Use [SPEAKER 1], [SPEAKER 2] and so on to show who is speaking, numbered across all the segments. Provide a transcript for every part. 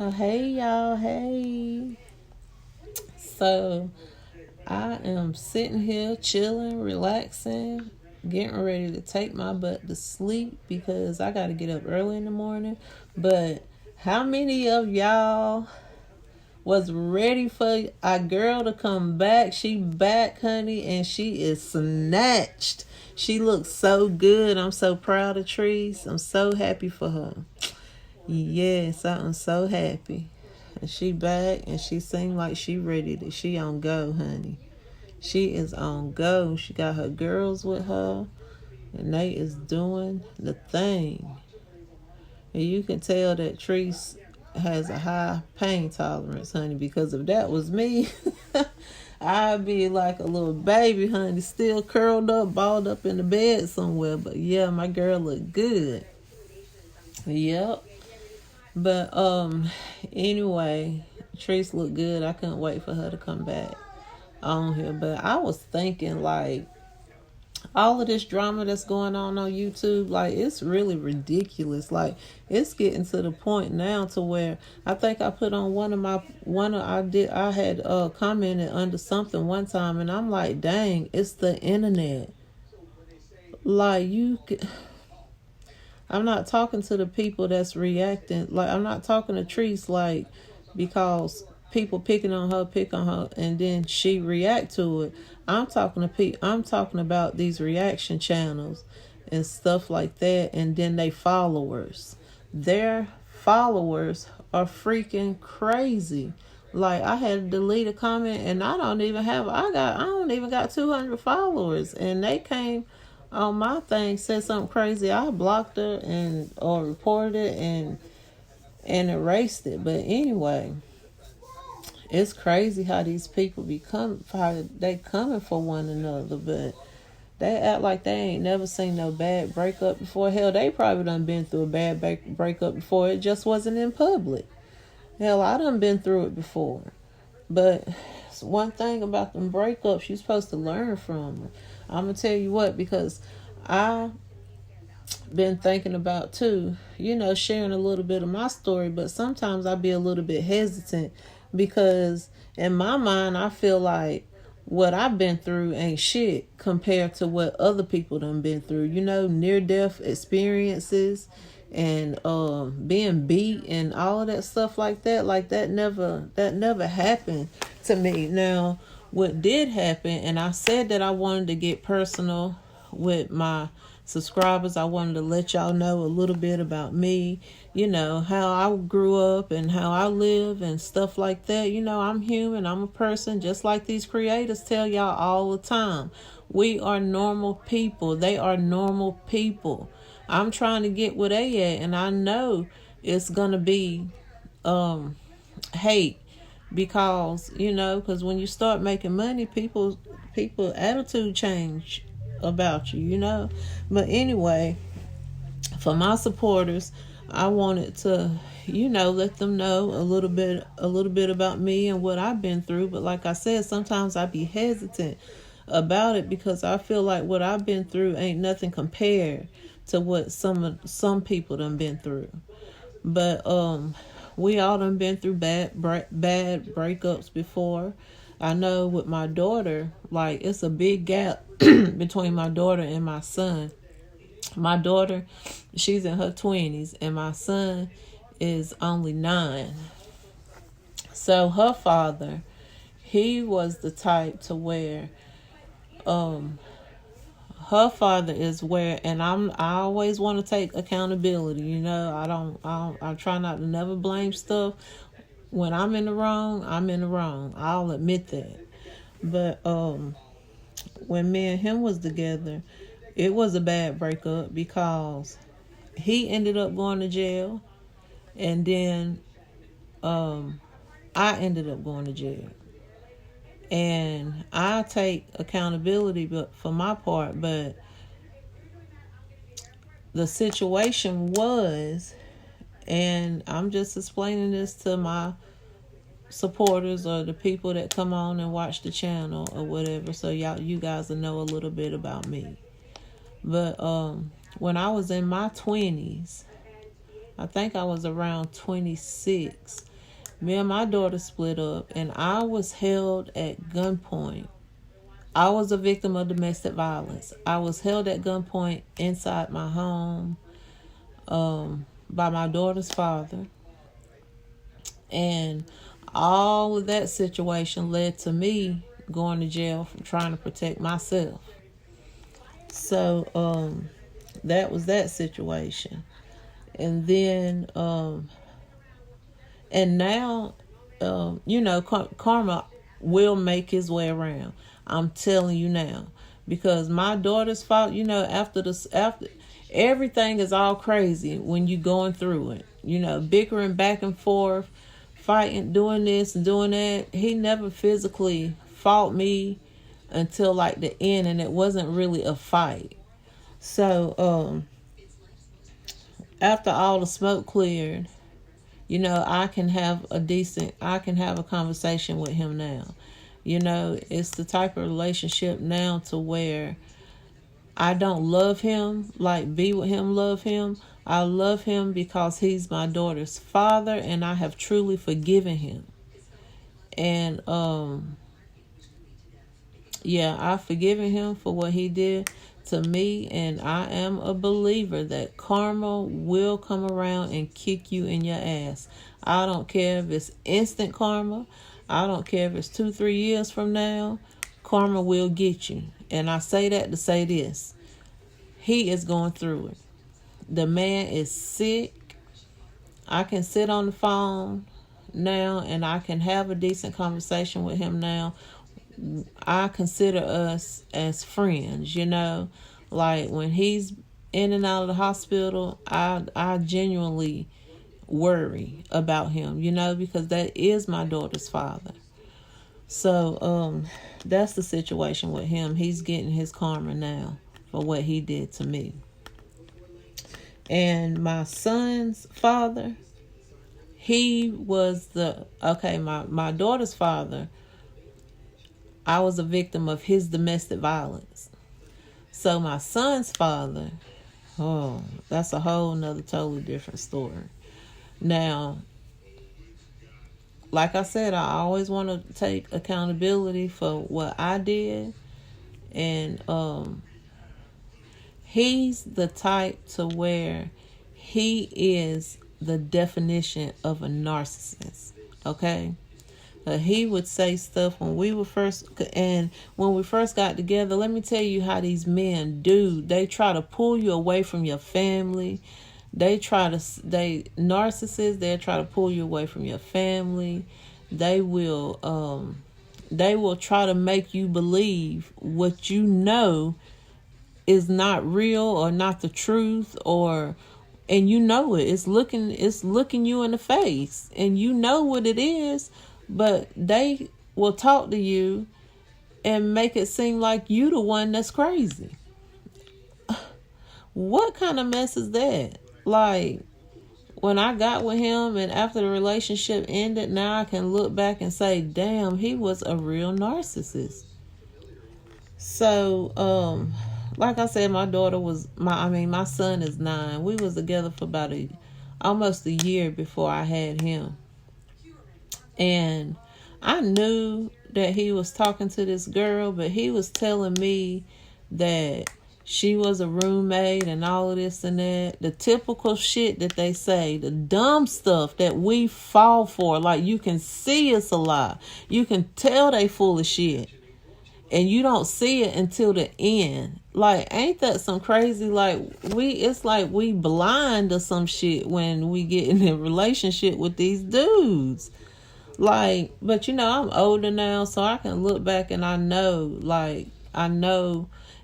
[SPEAKER 1] Oh, hey y'all, hey. So, I am sitting here chilling, relaxing, getting ready to take my butt to sleep because I got to get up early in the morning. But how many of y'all was ready for our girl to come back? She back, honey, and she is snatched. She looks so good. I'm so proud of Trees. I'm so happy for her. Yes, I'm so happy. And she back and she seemed like she ready to she on go, honey. She is on go. She got her girls with her and they is doing the thing. And you can tell that Treese has a high pain tolerance, honey, because if that was me, I'd be like a little baby, honey, still curled up, balled up in the bed somewhere. But yeah, my girl look good. Yep. But anyway, Trace looked good. I couldn't wait for her to come back on here. But I was thinking like all of this drama that's going on YouTube, like it's really ridiculous. Like it's getting to the point now to where I think I put on I had commented under something one time and I'm like, dang, it's the internet. Like I'm not talking to the people that's reacting. Like I'm not talking to Treese like because people pick on her, and then she react to it. I'm talking about these reaction channels and stuff like that, and then they followers. Their followers are freaking crazy. Like I had to delete a comment, and I don't even got 200 followers, and they came on my thing said something crazy. I blocked her and or reported it and erased it. But anyway, it's crazy how these people how they coming for one another, but they act like they ain't never seen no bad breakup before. Hell, they probably done been through a bad breakup before. It just wasn't in public. Hell, I done been through it before. But it's one thing about them breakups, you're supposed to learn from them. I'm gonna tell you what, because I been thinking about too, sharing a little bit of my story, but sometimes I be a little bit hesitant because in my mind I feel like what I've been through ain't shit compared to what other people done been through. Near death experiences and being beat and all of that stuff like that. Like that never happened to me. Now, what did happen, and I said that I wanted to get personal with my subscribers. I wanted to let y'all know a little bit about me, how I grew up and how I live and stuff like that. I'm human. I'm a person just like these creators tell y'all all the time. We are normal people. They are normal people. I'm trying to get where they at, and I know it's going to be hate because when you start making money, people attitude change about you. But anyway, for my supporters, I wanted to let them know a little bit about me and what I've been through. But like I said, sometimes I be hesitant about it because I feel like what I've been through ain't nothing compared to what some people done been through. But we all done been through bad breakups before. I know with my daughter, like it's a big gap between my daughter and my son. My daughter, she's in her 20s, and my son is only 9. So her father, he was the type to where her father is where, and I always want to take accountability. I try not to never blame stuff. When I'm in the wrong, I'm in the wrong. I'll admit that. But when me and him was together, it was a bad breakup because he ended up going to jail, and then I ended up going to jail. And I take accountability for my part, but the situation was, and I'm just explaining this to my supporters or the people that come on and watch the channel or whatever, so you guys will know a little bit about me. But when I was in my 20s, I think I was around 26, Me and my daughter split up, and I was held at gunpoint. I was a victim of domestic violence. I was held at gunpoint inside my home by my daughter's father. And all of that situation led to me going to jail for trying to protect myself. So that was that situation. And then and now karma will make his way around. I'm telling you now, because my daughter's fault. After everything is all crazy when you going through it. Bickering back and forth, fighting, doing this and doing that. He never physically fought me until like the end, and it wasn't really a fight. So after all the smoke cleared, I can have a conversation with him now. It's the type of relationship now to where I don't love him, like be with him, love him. I love him because he's my daughter's father, and I have truly forgiven him. And I've forgiven him for what he did to me, and I am a believer that karma will come around and kick you in your ass. I don't care if it's instant karma. I don't care if it's 2-3 years from now. Karma will get you. And I say that to say this. He is going through it. The man is sick. I can sit on the phone now and I can have a decent conversation with him now. I consider us as friends, like when he's in and out of the hospital, I genuinely worry about him, because that is my daughter's father. So that's the situation with him. He's getting his karma now for what he did to me. And my son's father, he was my daughter's father. I was a victim of his domestic violence. So my son's father, that's a whole nother totally different story. Now, like I said, I always want to take accountability for what I did. And he's the type to where he is the definition of a narcissist. Okay? He would say stuff when we first got together. Let me tell you how these men do. They try to pull you away from your family. Narcissists, they'll try to pull you away from your family. They will try to make you believe what is not real or not the truth, and it's looking you in the face, and you know what it is. But they will talk to you and make it seem like you the one that's crazy. What kind of mess is that? Like, when I got with him and after the relationship ended, now I can look back and say, damn, he was a real narcissist. So, like I said, my son is 9. We was together for about almost a year before I had him. And I knew that he was talking to this girl, but he was telling me that she was a roommate and all of this and that. The typical shit that they say, the dumb stuff that we fall for. Like, you can see it's a lie. You can tell they full of shit. And you don't see it until the end. Like, ain't that some crazy, it's like we blind to some shit when we get in a relationship with these dudes. Like, but I'm older now, so I can look back and I know,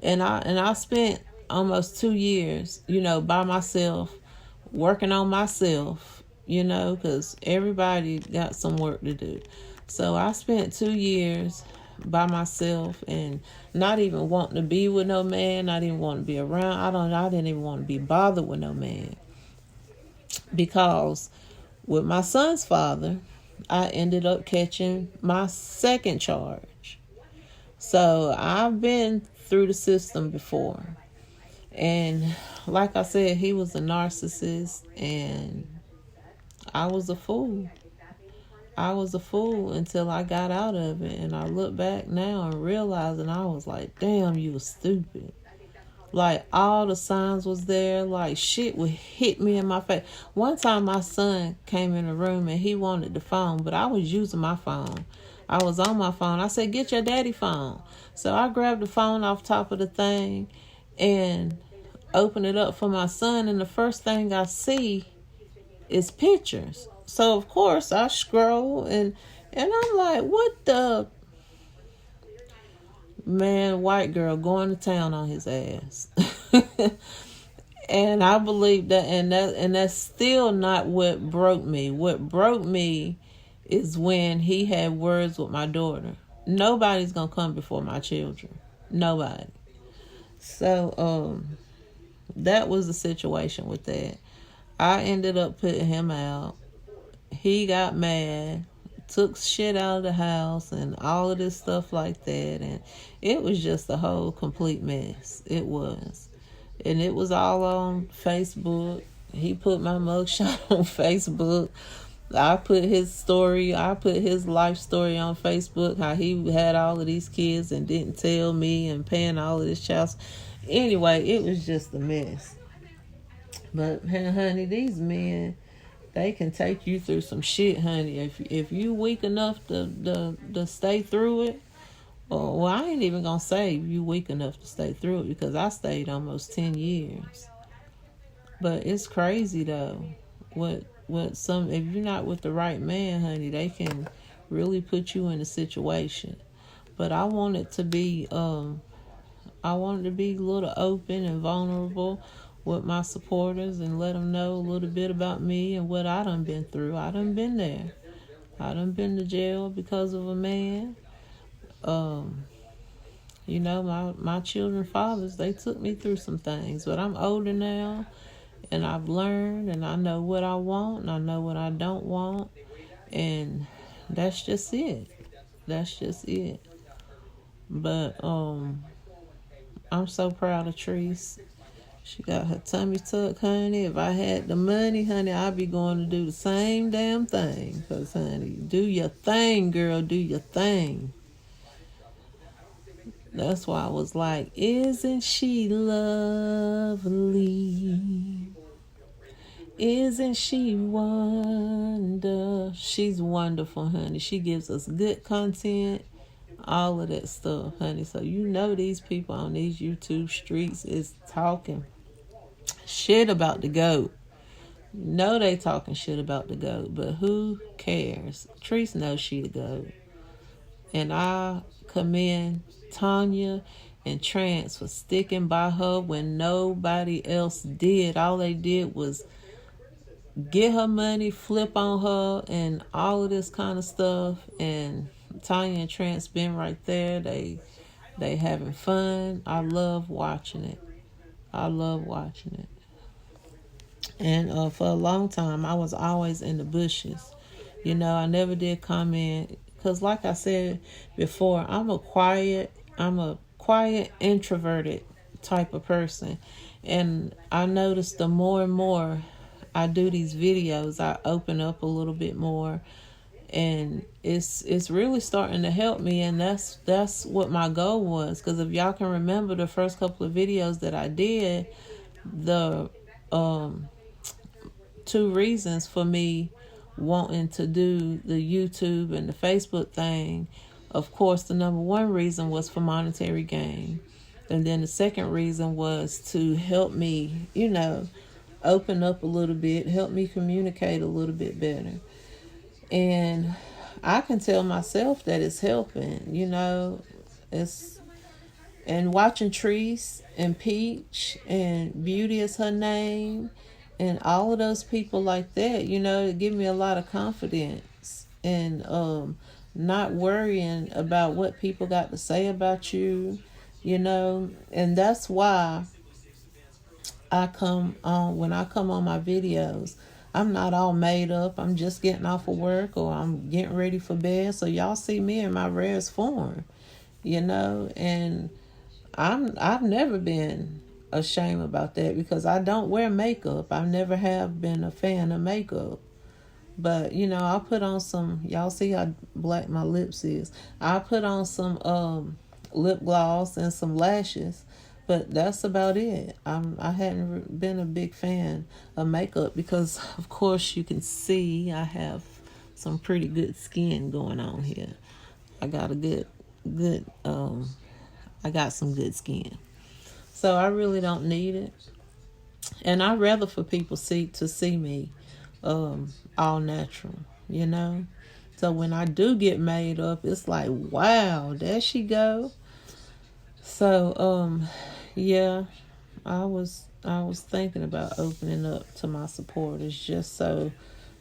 [SPEAKER 1] and I spent almost 2 years, by myself, working on myself, because everybody got some work to do. So I spent 2 years by myself and not even wanting to be with no man, not even want to be around. I didn't even want to be bothered with no man. Because with my son's father, I ended up catching my second charge. So I've been through the system before. And like I said, he was a narcissist and I was a fool. I was a fool until I got out of it. And I look back now and realize, and I was like, damn, you was stupid. Like, all the signs was there. Like, shit would hit me in my face. One time my son came in the room and he wanted the phone, but I was using my phone. I was on my phone. I said, get your daddy phone. So I grabbed the phone off top of the thing and opened it up for my son. And the first thing I see is pictures. So, of course, I scroll and I'm like, what the... Man, white girl going to town on his ass. And I believe that, and that's still not what broke me. What broke me is when he had words with my daughter. Nobody's gonna come before my children. Nobody. So that was the situation with that. I ended up putting him out. He got mad, took shit out of the house and all of this stuff like that, and it was just a whole complete mess. It was. And it was all on Facebook. He put my mugshot on Facebook. I put his story, I put his life story on Facebook, how he had all of these kids and didn't tell me and paying all of this child. Anyway, it was just a mess. But honey, these men, they can take you through some shit, honey. If you weak enough to stay through it, well, I ain't even gonna say you weak enough to stay through it, because I stayed almost 10 years. But it's crazy though. What some, if you're not with the right man, honey, they can really put you in a situation. But I wanted to be a little open and vulnerable with my supporters and let them know a little bit about me and what I done been through. I done been there. I done been to jail because of a man. My children's fathers, they took me through some things, but I'm older now and I've learned and I know what I want and I know what I don't want, and that's just it. That's just it. But I'm so proud of Treese. She got her tummy tucked, honey. If I had the money, honey, I'd be going to do the same damn thing. Because, honey, do your thing, girl. Do your thing. That's why I was like, isn't she lovely? Isn't she wonderful? She's wonderful, honey. She gives us good content. All of that stuff, honey. So you know these people on these YouTube streets is talking shit about the GOAT. No, they talking shit about the GOAT, but who cares? Treese knows she the GOAT. And I commend Tanya and Trance for sticking by her when nobody else did. All they did was get her money, flip on her, and all of this kind of stuff. And Tanya and Trance been right there. They having fun. I love watching it. I love watching it. And for a long time, I was always in the bushes. You know, I never did comment because, like I said before, I'm a quiet, introverted type of person. And I noticed the more and more I do these videos, I open up a little bit more. And it's really starting to help me, and that's what my goal was. Because if y'all can remember the first couple of videos that I did, the 2 reasons for me wanting to do the YouTube and the Facebook thing, of course, the number 1 reason was for monetary gain, and then the second reason was to help me, open up a little bit, help me communicate a little bit better. And I can tell myself that it's helping, and watching Treese and Peach and Beauty is Her Name and all of those people like that, it give me a lot of confidence and not worrying about what people got to say about you, and that's why when I come on my videos, I'm not all made up. I'm just getting off of work or I'm getting ready for bed. So y'all see me in my rarest form, and I've never been ashamed about that because I don't wear makeup. I never have been a fan of makeup. But I put on some. Y'all see how black my lips is. I put on some lip gloss and some lashes, but that's about it. I hadn't been a big fan of makeup because, of course, you can see I have some pretty good skin going on here. I got a good. I got some good skin, so I really don't need it. And I'd rather for people to see me all natural, you know. So when I do get made up, it's like, wow, there she go. So yeah, I was thinking about opening up to my supporters just so,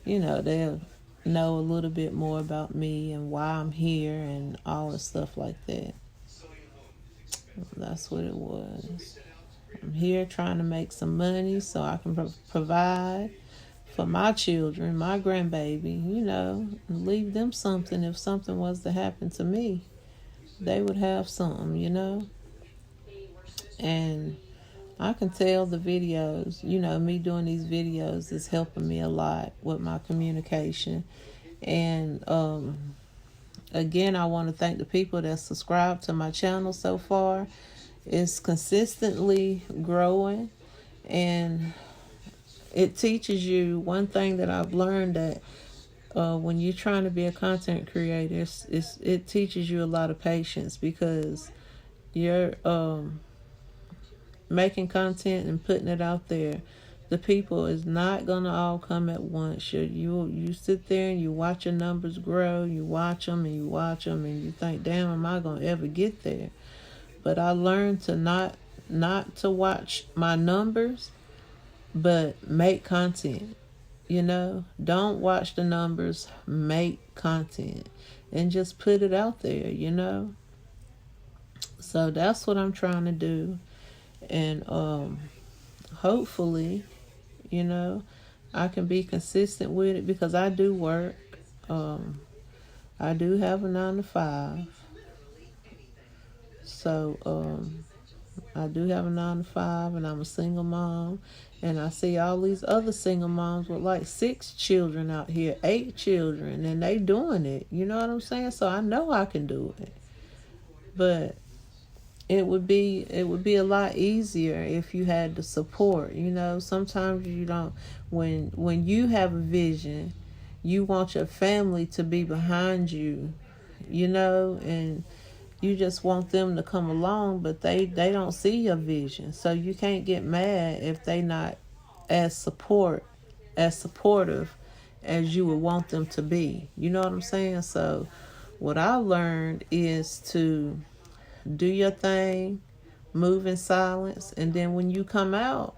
[SPEAKER 1] they'll know a little bit more about me and why I'm here and all the stuff like that. That's what it was. I'm here trying to make some money so I can provide for my children, my grandbaby, and leave them something if something was to happen to me. They would have something. And I can tell the videos, me doing these videos is helping me a lot with my communication. And again, I want to thank the people that subscribe to my channel so far. It's consistently growing, and it teaches you one thing that I've learned, that when you're trying to be a content creator, it teaches you a lot of patience, because you're making content and putting it out there. The people is not gonna all come at once. You sit there and you watch your numbers grow. You watch them and you watch them and you think, damn, am I gonna ever get there? But I learned to not to watch my numbers, but make content. Don't watch the numbers, make content and just put it out there. So that's what I'm trying to do. And hopefully, I can be consistent with it, because I do work. I do have a 9 to 5. So I do have a 9 to 5, and I'm a single mom. And I see all these other single moms with like 6 children out here, 8 children, and they doing it. You know what I'm saying? So I know I can do it. But it would be a lot easier if you had the support. Sometimes you don't. When you have a vision, you want your family to be behind you, and you just want them to come along, but they don't see your vision. So you can't get mad if they not as supportive as you would want them to be. You know what I'm saying? So what I learned is to do your thing, move in silence, and then when you come out,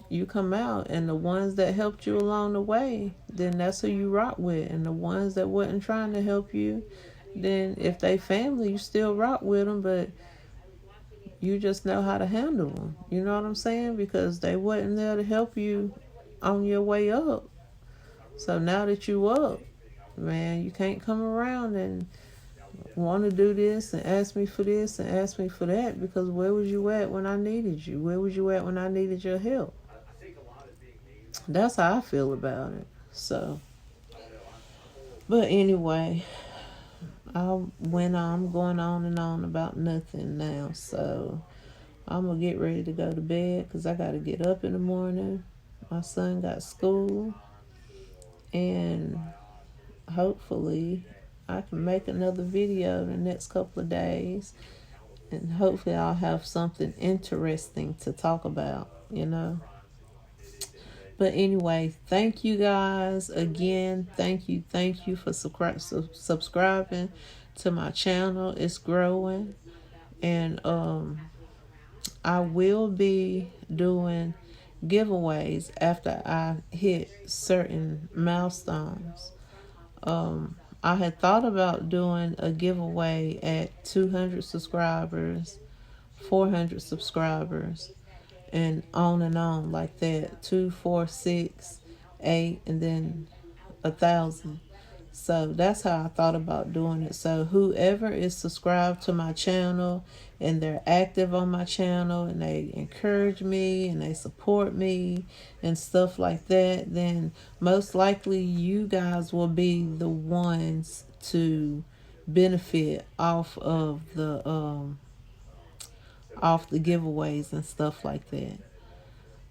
[SPEAKER 1] and the ones that helped you along the way, then that's who you rock with. And the ones that wasn't trying to help you, then if they family, you still rock with them, but you just know how to handle them. You know what I'm saying? Because they wasn't there to help you on your way up. So now that you up, man, you can't come around and want to do this and ask me for this and ask me for that, because where was you at when I needed you? Where was you at when I needed your help? That's how I feel about it. So, but anyway, I'm going on and on about nothing now. So I'm going to get ready to go to bed, because I got to get up in the morning. My son got school, and hopefully I can make another video in the next couple of days, and hopefully I'll have something interesting to talk about. But anyway, thank you guys again. Thank you for subscribing to my channel. It's growing, and I will be doing giveaways after I hit certain milestones. I had thought about doing a giveaway at 200 subscribers, 400 subscribers, and on like that. 2, 4, 6, 8, and then 1,000. So that's how I thought about doing it. So whoever is subscribed to my channel and they're active on my channel and they encourage me and they support me and stuff like that, then most likely you guys will be the ones to benefit off the giveaways and stuff like that.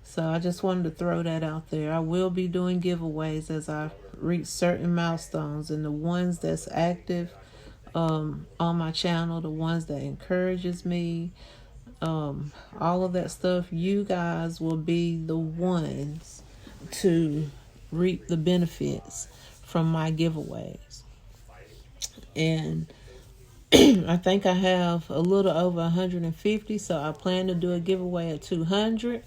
[SPEAKER 1] So I just wanted to throw that out there. I will be doing giveaways as I reach certain milestones, and the ones that's active on my channel, the ones that encourages me, all of that stuff, you guys will be the ones to reap the benefits from my giveaways. And I think I have a little over 150, so I plan to do a giveaway at 200.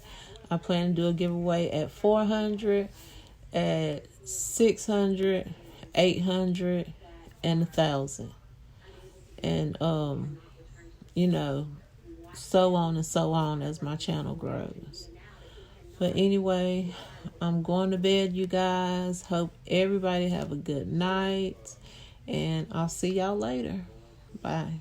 [SPEAKER 1] I plan to do a giveaway at 400, at 600, 800, and 1,000. And, so on and so on as my channel grows. But anyway, I'm going to bed, you guys. Hope everybody have a good night. And I'll see y'all later. Bye.